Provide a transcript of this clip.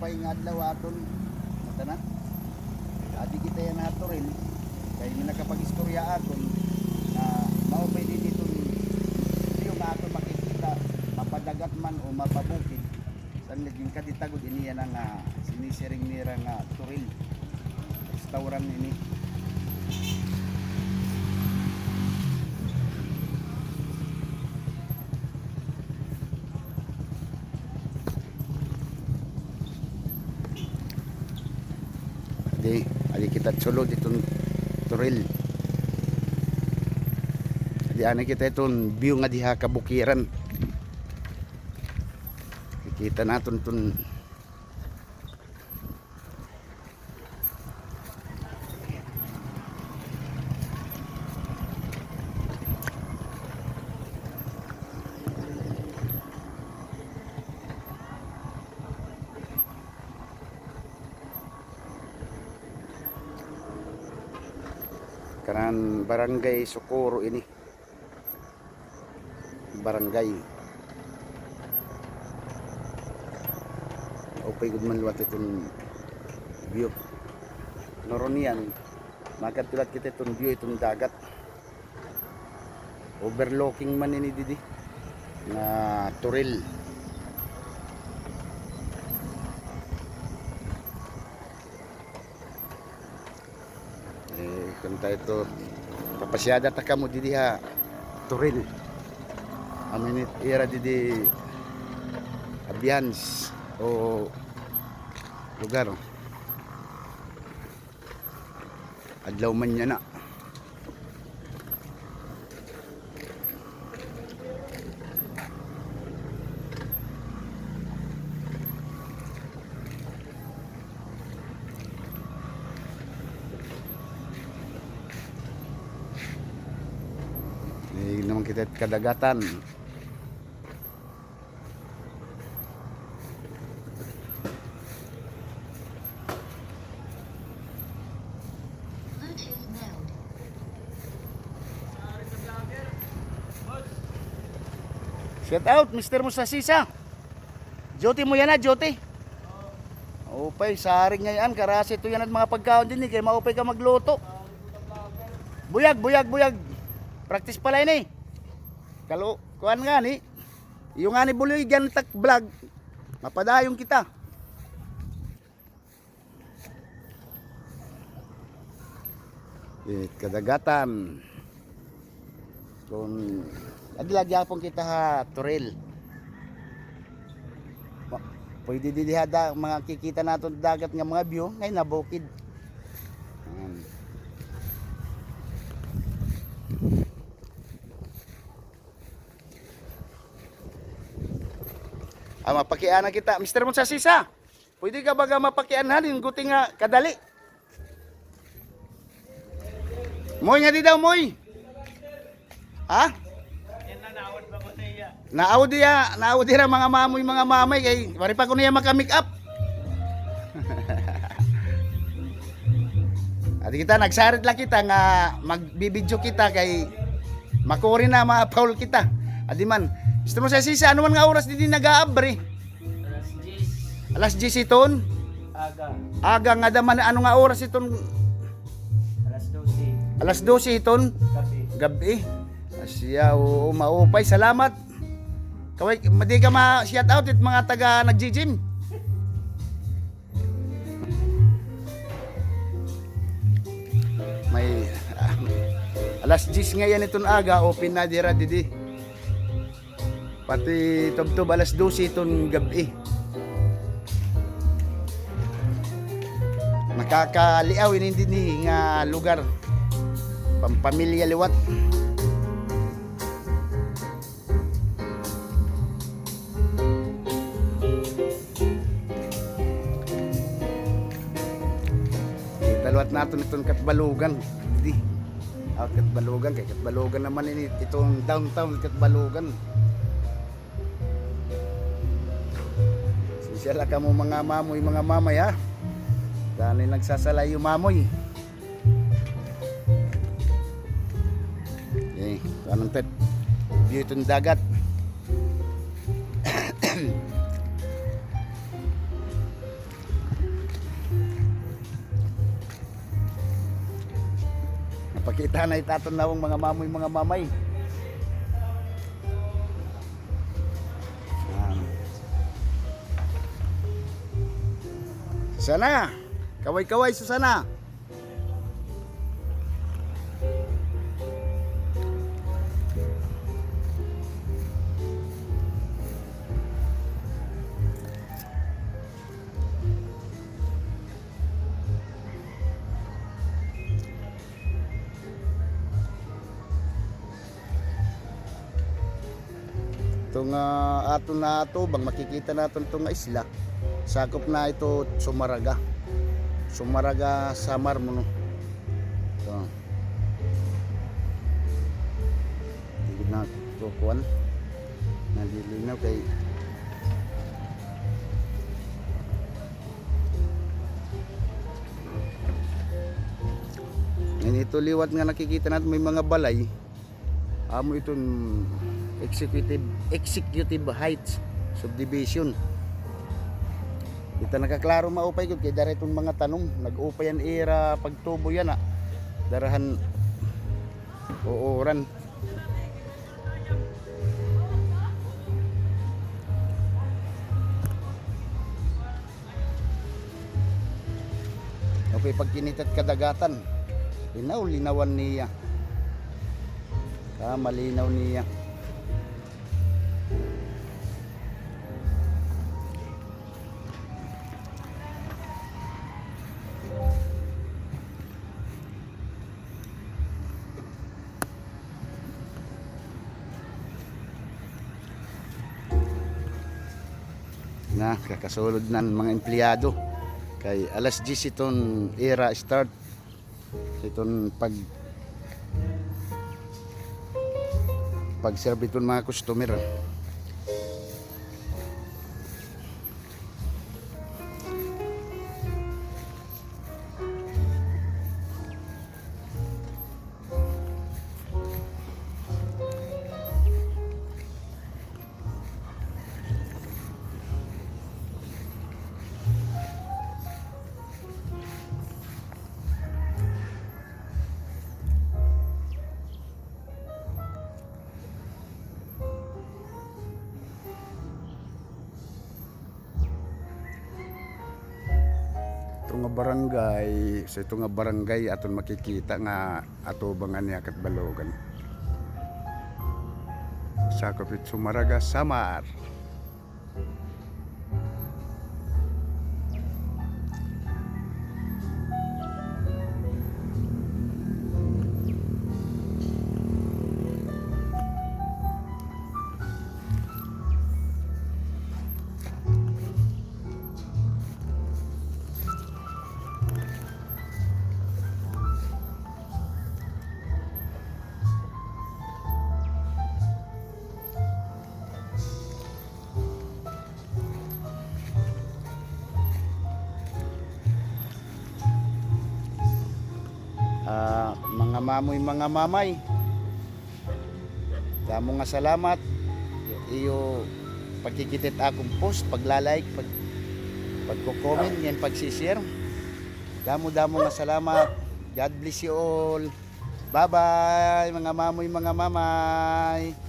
maupay nga adlaw aton mata na adi kita yan ato rin kay may nakapag-istorya aton na maupay din dito yung aton makikita mapadagat man o mapabukid san naging kaditagod iniya na nga sinisiring nira nga turil restaurant ini. Adi kita sulod itong turil. Adi ana kita itong view nga diha kabukiran. Kita naton itong kanan barangay Socorro ini. Barangay. Opay gud man luwat itong view. Noronian makatulat kita itong view itong dagat. Overlooking man ini didi na turil. Kung tayo ito papasyada ta kamo didi ha turil aminit ira didi ambiance o lugar adlaw man niya na naman kita kadagatan. Shout out Mr. Musasisa. Jote mo yan na, Jote. Upay, saring nga yan. Karasi ito yan at mga pagkaon din. Kaya maupay ka magluto. Buyag, buyag, buyag. Practice pala ini. Kalau kuan nga ni. Yung nga ni buloy gan tak vlog. Mapadayong kita. Kadagatan. Kung adi lagi apong kita ha turil. Pwede didihada mga kikita naton dagat nga mga view ngay nabukid. Mapakiana kita. Mr. Musasisa, pwede ka baga mapakian halin guti nga kadali. Moy nga di daw, moy. Ha? Naawd diya mga mamay kay wari pa ko niya maka-make up. Adi kita nagsarit lang kita nga magbibidyo kita kay makuri na ma-foul kita. Adi man Mr. Musasisa, ano man nga oras din nag-aabre? Alas 10 iton? Aga nga daman, ano nga oras iton? Alas 12 iton? Gabi. Asya, oo, maupay. Salamat. Kaway, di ka ma-shout out it mga taga nag-gym. May alas 10 ngayon iton aga, open na dira didi. Pati tubtob alas 12 itong gabi. Nakakaliaw hindi ni nga lugar. Pampamilya liwat. Italuat natin itong Katbalugan. Hindi. Katbalugan. Kay Katbalugan naman ini itong downtown Katbalugan. Sila ka mo mga mamoy, mga mamay ha. Dahil nagsasalay yung mamoy. Okay, anong tet? View itong dagat. Pakita na itaton nawang mga mamoy mga mamay. Sana, kaway-kaway Susana. Itong ato na ito, bang makikita natin itong isla. Sakop na ito Sumaraga. Sumaraga Samar mo no. Ito. Hindi na kukuan. Nalilinaw kay ngayon ito liwat nga nakikita natin may mga balay. Amo itong executive heights subdivision. Dito nakaklaro maupay gud kay daretong mga tanong nag-upay yan era pagtubo yan darahan uuran. Okay, pag kinitat kadagatan linawan niya malinaw niya. Na kakasulod ng mga empleyado kay alas 10 itong era start itong pag serve itong mga customer. Ito nga barangay aton makikita nga ato bangan niya kat Balogan. Sakop it Sumaraga Samar. Mga mamoy mga mamay, damo nga salamat iyo pagkikitit akong post, paglalike, pagko-comment yan, pagsishare. Damo nga salamat. God bless you all. Bye bye mga mamoy mga mamay.